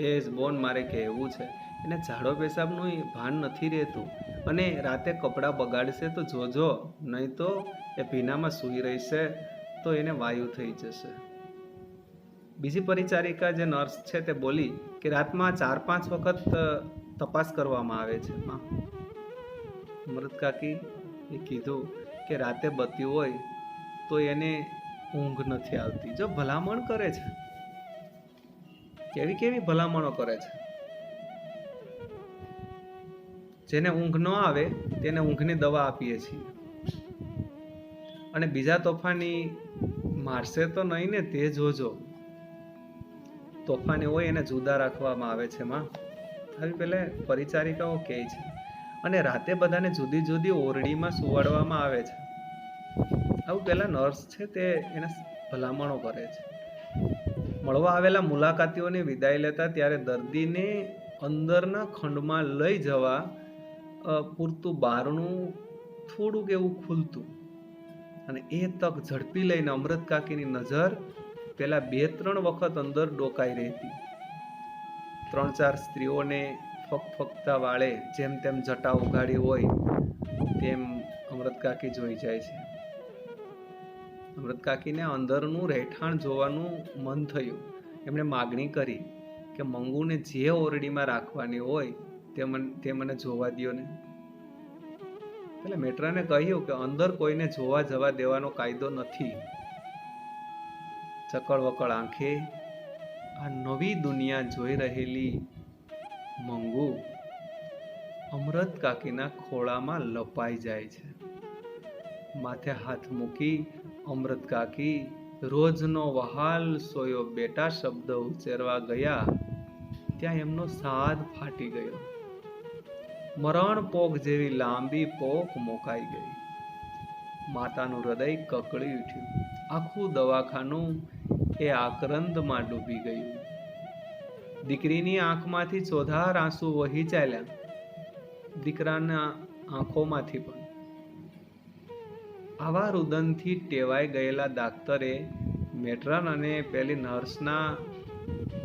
એ જ બોન મારે કહેવું છે, એને ઝાડો પેશાબનું ભાન નથી રહેતું. અને રાતે કપડાં બગાડશે તો જોજો, નહીં તો એ ભીનામાં સૂઈ રહેશે તો એને વાયુ થઈ જશે. બીજી પરિચારિકા જે નર્સ છે તે બોલી કે રાતમાં 4-5 વખત તપાસ કરવામાં આવે છે. અમૃત કાકી એ કીધું કે રાતે બત્તી હોય તો એને ઊંઘ નથી આવતી. જો ભલામણ કરે છે, કેવી કેવી ભલામણો કરે છે. જેને ઊંઘ ન આવે તેને ઊંઘની દવા આપીએ છીએ, અને બીજા તોફાની મારશે તો નહીં ને, તે જોજો. તોફાની હોય એને જુદા રાખવામાં આવે છે. આવી પેલા પરિચારિકાઓ કહે છે. અને રાતે બધાને જુદી જુદી ઓરડીમાં સુવાડવામાં આવે છે. આવું પેલા નર્સ છે તે એને ભલામણો કરે છે. મળવા આવેલા મુલાકાતીઓની વિદાય લેતા ત્યારે દર્દીને અંદરના ખંડમાં લઈ જવા પૂરતું બારણું થોડુંક એવું ખુલતું, અને એ તક ઝડપી લઈને અમૃત કાકીની નજર પેલા 2-3 વખત અંદર ડોકાઈ રહેતી. 3-4 સ્ત્રીઓને ફકફકતા વાળે જેમ તેમ જટા ઉગાડી હોય તેમ અમૃત કાકી જોઈ જાય છે. અમૃત કાકીને અંદરનું રહેઠાણ જોવાનું મન થયું. એમણે માગણી કરી કે મંગુને જે ઓરડીમાં રાખવાની હોય તે મને જોવા દ્યો ને. એટલે મેટ્રાને કહ્યું કે અંદર કોઈને જોવા જવા દેવાનો કાયદો નથી. ચકળ વકળ આંખે આ નવી દુનિયા જોઈ રહેલી મંગુ અમૃત કાકીના ખોળામાં લપાઈ જાય છે. માથે હાથ મૂકી અમૃત કાકી રોજનો વહાલ સોયો બેટા શબ્દ ઉચ્ચારવા ગયા ત્યાં એમનો સાદ ફાટી ગયો. મરણ પોક જેવી લાંબી પોક મોકાઈ ગઈ. માતાનું હૃદય કકળી ઉઠ્યું. આખું દવાખાનું એ આક્રંદમાં ડૂબી ગયું. દીકરીની આંખમાંથી ચોધાર આંસુ વહી ચાલ્યા, દીકરાના આંખોમાંથી પણ. આવા રુદનથી ટેવાઈ ગયેલા ડાક્ટરે મેટ્રન અને પેલી નર્સના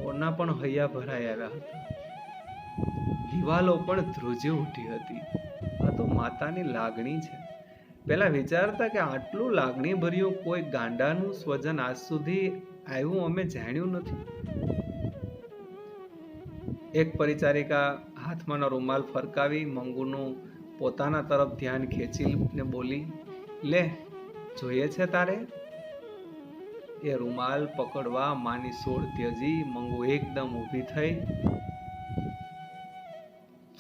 ઓના પણ હૈયા ભરાઈ આવ્યા હતા. દિવાલો પણ ધ્રુજી ઉઠી હતી. આ તો માતાની લાગણી છે. પેલા વિચારતા કે આટલું લાગણી ભર્યું કોઈ ગાંડાનું સ્વજન આજ સુધી આવ્યું અમે જાણ્યું નથી. એક પરિચારિકા હાથમાંનો રૂમાલ ફરકાવી મંગુનું પોતાના તરફ ધ્યાન ખેંચીને બોલી, લે જોઈએ છે તારે? એ રૂમાલ પકડવા માની સોળ ત્યજી મંગુ એકદમ ઊભી થઈ.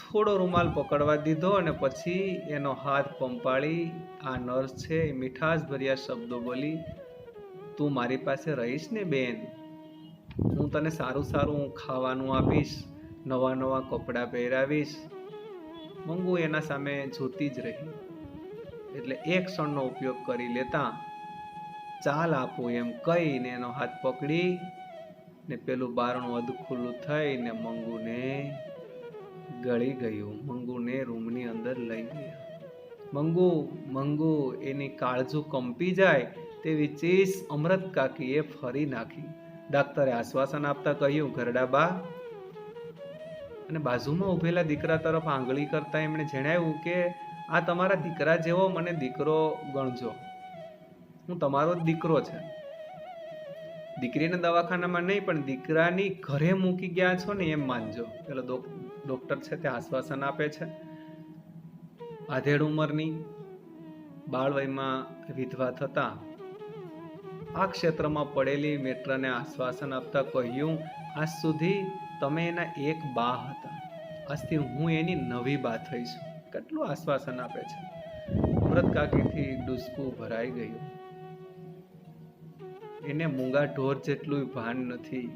થોડો રૂમાલ પકડવા દીધો અને પછી એનો હાથ પંપાળી આ નર્સ છે એ મીઠાશ ભર્યા શબ્દો બોલી, તું મારી પાસે રહીશ ને બેન, હું તને સારું સારું ખાવાનું આપીશ, નવા નવા કપડાં પહેરાવીશ. મંગુ એના સામે જોતી જ રહી. એટલે એક ક્ષણનો ઉપયોગ કરી લેતા ચાલ આપું એમ કહીને એનો હાથ પકડી ને પેલું બારણું અધખુલ્લું થઈને મંગુને ગળી ગયું. મંગુને રૂમની અંદર લઈ ગયા. મંગુ એની કાળજુ કંપી જાય તેવી ચીસ અમૃત કાકીએ ફરી નાખી. ડાક્ટરે આશ્વાસન આપતા કહ્યું, ઘરડાબા. અને બાજુમાં ઉભેલા દીકરા તરફ આંગળી કરતા એમણે જણાવ્યું કે આ તમારા દીકરા જેવો મને દીકરો ગણજો, હું તમારો જ દીકરો છે. દીકરીને દવાખાનામાં નહીં પણ દીકરાની ઘરે મૂકી ગયા છો ને એમ માનજો. પેલો ડોક્ટર છે તે આશ્વાસન આપે છે. આધેડ ઉંમરની બાળ વયમાં વિધવા થતા આ ક્ષેત્રમાં પડેલી મેટ્રને આશ્વાસન આપતા કહ્યું, આજ સુધી તમે એના એક બા હતા, આજથી હું એની નવી બા થઈશું. કેટલું આશ્વાસન આપે છે. અમૃત કાકીથી ડૂસકું ભરાઈ ગયું. એને મૂંગા ઢોર જેટલું ભાન નથી.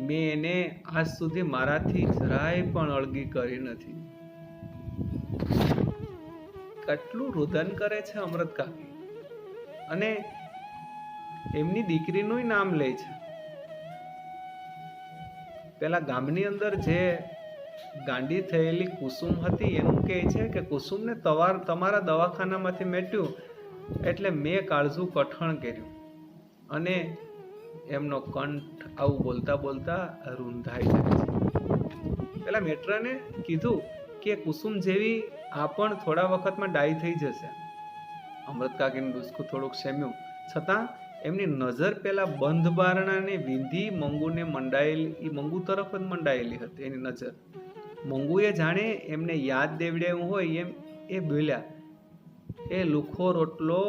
મેં એને આજ સુધી મારાથી જરાય પણ અળગી કરી નથી. કેટલું રુદન કરે છે અમૃત કાકી, અને એમની દીકરીનું નામ લે છે. પેલા ગામની અંદર જે ગાંડી થયેલી કુસુમ હતી એનું કહે છે કે કુસુમને તમારા દવાખાનામાંથી મેટ્યું એટલે મેં કાળજું કઠણ કર્યું. અને એમનો કંઠ આવું બોલતા બોલતા રૂંધાઈ જાય છે. પેલા મેટ્રને કીધું કે કુસુમ જેવી આ પણ થોડા વખતમાં ડાઈ થઈ જશે. અમૃત કાકીનું ડૂસકું થોડુંક શેમ્યું, છતાં એમની નજર પેલા બંધ બારણાને વિંધી મંગુને મંડાયેલી, મંગુ તરફ જ મંડાયેલી હતી એની નજર. મંગુએ જાણે એમને યાદ દેવડાવ્યું હોય એમ એ બોલ્યા, એ લુખો રોટલો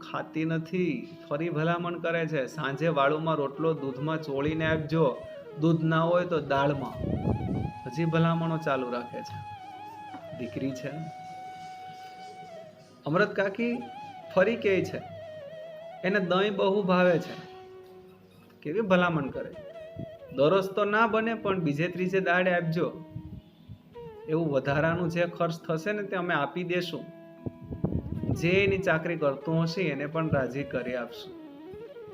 ખાતી નથી, ફરી ભલામણ કરે છે. સાંજે વાળુમાં રોટલો દૂધમાં ચોળીને આપજો, દૂધ ના હોય તો દાળમાં. હજી ભલામણો ચાલુ રાખે છે. દીકરી છે. અમૃત કાકી ફરી કહે છે, એને દહીં બહુ ભાવે છે. કેવી ભલામણ કરે, દરરોજ તો ના બને પણ બીજે ત્રીજે દાડે આપજો, એવું વધારાનું જે ખર્ચ થશે ને તે અમે આપી દેશું. જે એની ચાકરી કરતું હશે એને પણ રાજી કરી આપશું.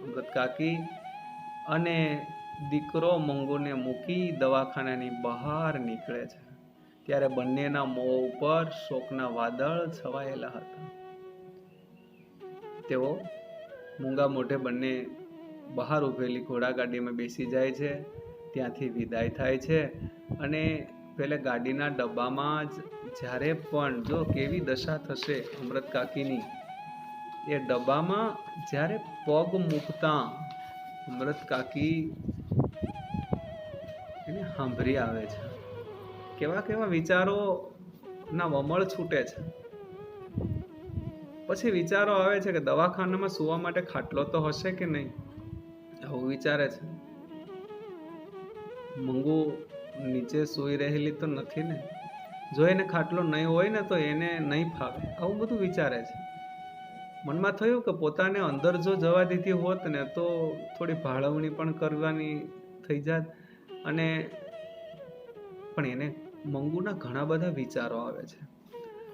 અમૃત કાકી અને દીકરો મંગુને મૂકી દવાખાનાની બહાર નીકળે છે ત્યારે બંનેના મોં ઉપર શોકના વાદળ છવાયેલા હતા. તેઓ મૂંગા મોઢે બંને બહાર ઉભેલી ઘોડાગાડીમાં બેસી જાય છે. ત્યાંથી વિદાય થાય છે અને પેલે ગાડીના ડબ્બામાં જ જ્યારે પણ જો કેવી દશા થશે અમૃત કાકીની, એ ડબ્બામાં જ્યારે પગ મૂકતા અમૃત કાકી એને સાંભળી આવે છે. કેવા કેવા વિચારો ના વમળ છૂટે છે. પછી વિચારો આવે છે કે દવાખાનામાં સુવા માટે ખાટલો તો હશે કે નહીં, આવું વિચારે છે. મંગુ નીચે સૂઈ રહેલી તો નથી ને, જો એને ખાટલો નહીં હોય ને તો એને નહીં ફાવે, આવું બધું વિચારે છે. મનમાં થયું કે પોતાને અંદર જો જવા દીધી હોત ને તો થોડી ભાળવણી પણ કરવાની થઈ જાત. અને પણ એને મંગુના ઘણા બધા વિચારો આવે છે.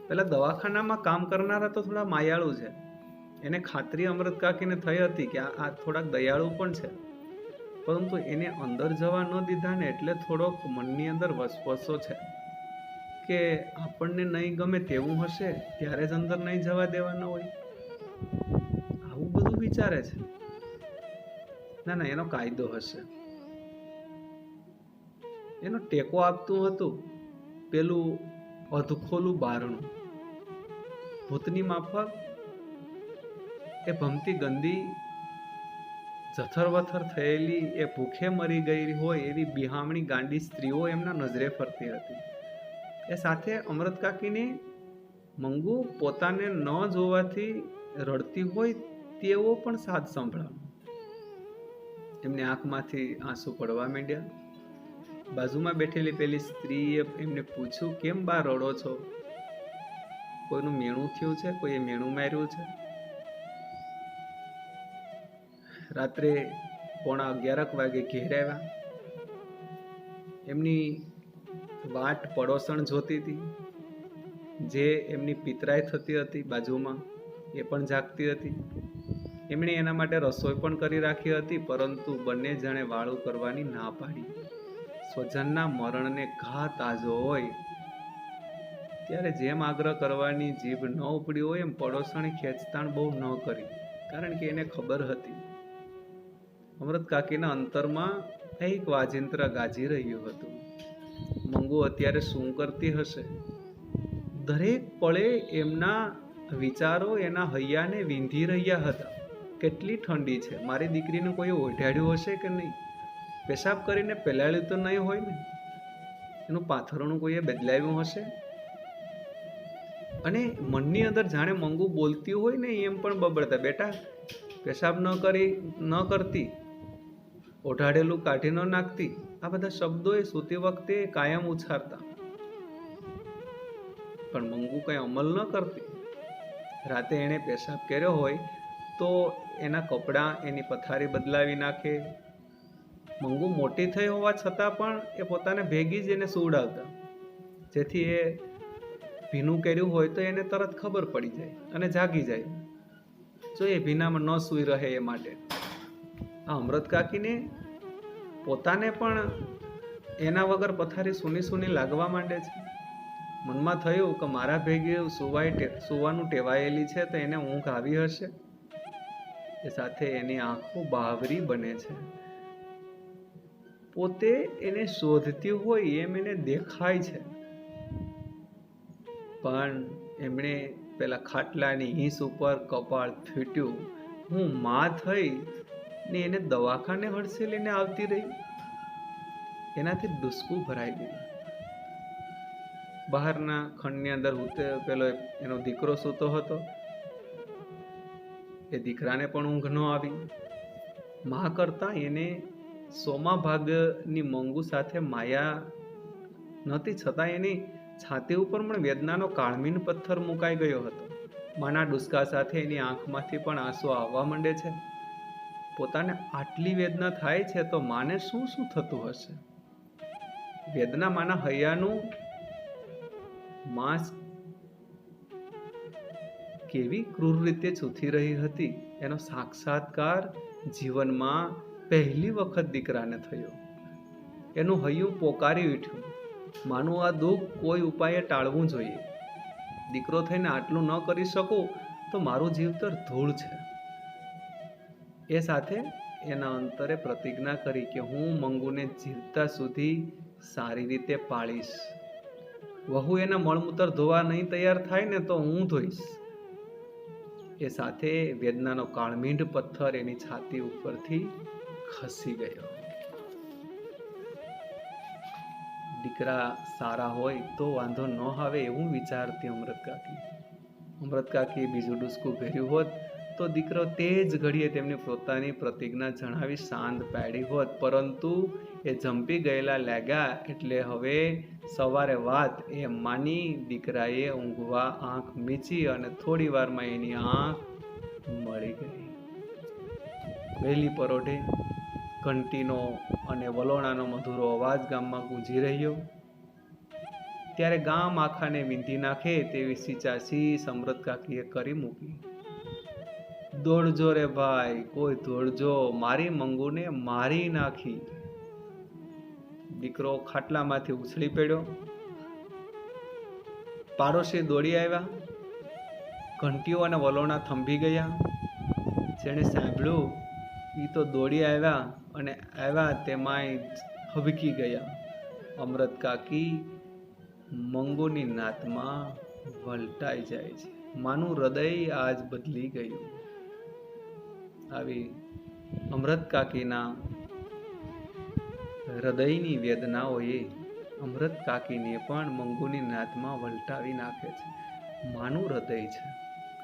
પેલા દવાખાનામાં કામ કરનારા તો થોડા માયાળુ છે. એને ખાતરી અમૃત કાકીને થઈ હતી કે આ થોડાક દયાળુ પણ છે, પરંતુ એને અંદર જવા ન દીધા ને એટલે થોડોક મનની અંદર વસવસો છે કે આપણને નહીં ગમે તેવું હશે ત્યારે જ અંદર નહીં જવા દેવાના હોય, આવું બધું વિચારે છે. ના ના, એનો કાયદો હશે. એનો ટેકો આપતું હતું પેલું અધખોલું બારણું. ભૂતની માફક એ ભમતી ગંદી જથરવથર થયેલી, એ ભૂખે મરી ગઈ હોય એવી બિહામણી ગાંડી સ્ત્રીઓ એમના નજરે ફરતી હતી. એ સાથે અમૃત કાકીને મંગુ પોતાને ન જોવાથી રડતી હોય તેવો પણ સાદ સંભળાયો. એમની આંખમાંથી આંસુ પડવા માંડ્યા. બાજુમાં બેઠેલી પેલી સ્ત્રીએ એમને પૂછ્યું, કેમ બા રડો છો? કોઈનું મેણું થયું છે? કોઈએ મેણું માર્યું છે? રાત્રે 11:15 વાગે ઘેર આવ્યા. એમની વાટ પડોસણ જોતી હતી. જે એમની પિતરાઈ થતી હતી બાજુમાં, એ પણ જાગતી હતી. એમણે એના માટે રસોઈ પણ કરી રાખી હતી, પરંતુ બંને જણે વાળું કરવાની ના પાડી. સ્વજનના મરણને ઘા તાજો હોય ત્યારે જેમ આગ્રહ કરવાની જીભ ન ઉપડી હોય એમ પડોસણે ખેંચતાણ બહુ ન કરી, કારણ કે એને ખબર હતી અમૃત કાકીના અંતરમાં એક વાજિંત્ર ગાજી રહ્યું હતું. મંગુ અત્યારે શું કરતી હશે? દરેક પળે એમના વિચારો એના હૈયાને વીંધી રહ્યા હતા. કેટલી ઠંડી છે, મારી દીકરીને કોઈ ઓઢાડ્યું હશે કે નહીં? પેશાબ કરીને પેલાળ્યું તો નહીં હોય ને? એનું પાથરણું કોઈએ બદલાવ્યું હશે? અને મનની અંદર જાણે મંગુ બોલતી હોય ને એમ પણ બબડતા, બેટા પેશાબ ન કરતી, ઓઢાડેલું કાઢી ન નાખતી, આ બધા શબ્દો એ સૂતી વખતે કાયમ ઉચ્ચારતા. પણ મંગુ કઈ અમલ ન કરતી. રાતે એણે પેશાબ કર્યો હોય તો એના કપડાં, એની પથારી બદલાવી નાખે. મંગુ મોટી થઈ હોવા છતાં પણ એ પોતાને ભેગી જ એને સુવડાવતા, જેથી એ ભીનું કર્યું હોય તો એને તરત ખબર પડી જાય અને જાગી જાય, જો એ ભીનામાં ન સૂઈ રહે એ માટે. આ અમૃત કાકીને પોતાને પણ એના વગર પથારી સૂની સૂની લાગવા માંડે છે. મનમાં થયું કે મારા ભેગી સુવાનું ટેવાયેલી છે તો એને ઊંઘ આવી હશે. એ સાથે એની આંખો બાવરી બને છે. પોતે એને શોધતી હોય એમ એને દેખાય છે. પણ એમણે પેલા ખાટલાની હિંસ ઉપર કપાળ ફેટ્યું. હું માં થઈ ને એને દવાખાને હડસેલીને આવતી રહી. એનાથી ડૂસકું ભરાઈ ગયું. બહારના ખંડની અંદર પેલો એનો દીકરો સૂતો હતો. એ દીકરાને પણ ઊંઘ ન આવી. માં કરતા એને 100મા ભાગની મંગુ સાથે માયા નહોતી, છતાં એની છાતી ઉપર પણ વેદનાનો કાળમીન પથ્થર મુકાઈ ગયો હતો. માના ડુસકા સાથે એની આંખમાંથી પણ આંસુ આવવા માંડે છે. પોતાને આટલી વેદના થાય છે તો માને શું શું થતું હશે? વેદના માના હૈયાનું માંસ કેવી ક્રૂર રીતે ચૂથી રહી હતી એનો સાક્ષાત્કાર જીવનમાં પહેલી વખત દીકરાને થયો. એનું હૈયું પોકારી ઉઠ્યું. માનું આ દુઃખ કોઈ ઉપાયે ટાળવું જોઈએ. દીકરો થઈને આટલું ન કરી શકું તો મારું જીવતર ધૂળ છે. એ સાથે એના અંતરે પ્રતિજ્ઞા કરી કે હું મંગુને જીવતા સુધી સારી રીતે પાળીશ. વહુ એના મળમૂત્ર ધોવા નહીં તૈયાર થાય ને તો હું ધોઈશ. એ સાથે વેદનાનો કાળમીંઢ પથ્થર એની છાતી ઉપરથી ખસી ગયો. દીકરા સારા હોય તો વાંધો ન આવે એવું વિચારતી અમૃત કાકી બીજું ડૂસકું ભર્યું હોત તો દીકરો તે જ ઘડીએ તેમની પોતાની પ્રતિજ્ઞા જણાવી શાંત પાડી હોત. પરંતુ એ જંપી ગયેલા લાગ્યા એટલે હવે સવારે વાત એ માની દીકરાએ ઊંઘવા આંખ મીચી અને થોડી વારમાં એની આંખ મળી ગઈ. વહેલી પરોઢે ઘંટીનો અને વલોણાનો મધુરો અવાજ ગામમાં ગુંજી રહ્યો. ત્યારે ગામ આખાને વીંધી નાખે તેવી સિચાસી અમૃત કાકીએ કરી મૂકી. દોડજો રે ભાઈ, કોઈ દોડજો, મારી મંગુને મારી નાખી. દીકરો ખાટલામાંથી ઉછળી પડ્યો. પાડોશી દોડી આવ્યા. ઘંટીઓ અને વલોણા થંભી ગયા. જેણે સાંભળ્યું એ તો દોડી આવ્યા અને આવ્યા તેમાંય હબકી ગયા. અમૃત કાકી મંગુની નાતમાં વલટાઈ જાય છે. માનું હૃદય આજ બદલી ગયું. આવી અમૃત કાકીના હૃદયની વેદનાઓએ અમૃત કાકીને પણ મંગુની નાતમાં વલટાવી નાખે છે. માનું હૃદય છે.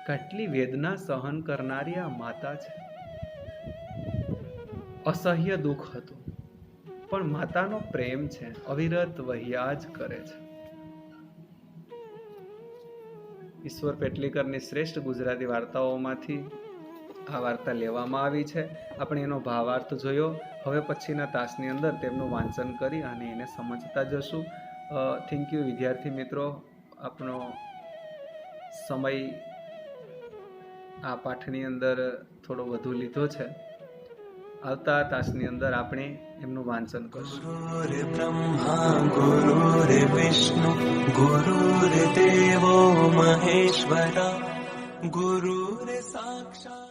કેટલી વેદના સહન કરનારી આ માતા છે. અસહ્ય દુઃખ હતું પણ માતાનો પ્રેમ છે, અવિરત વહ્યા જ કરે છે. ઈશ્વર પેટલીકરની શ્રેષ્ઠ ગુજરાતી વાર્તાઓમાંથી આ વાર્તા લેવામાં આવી છે. આપણે એનો ભાવાર્થ જોયો. હવે પછીના તાસની અંદર તેમનું વાંચન કરી અને એને સમજતા જશું. થેન્ક યુ વિદ્યાર્થી મિત્રો. આપણો સમય આ પાઠની અંદર થોડો વધુ લીધો છે. આવતા તાસની અંદર આપણે એમનું વાંચન કરશું. ગુરુરે બ્રહ્મા ગુરુરે વિષ્ણુ ગુરુરે દેવો મહેશ્વરા ગુરુરે સાક્ષાત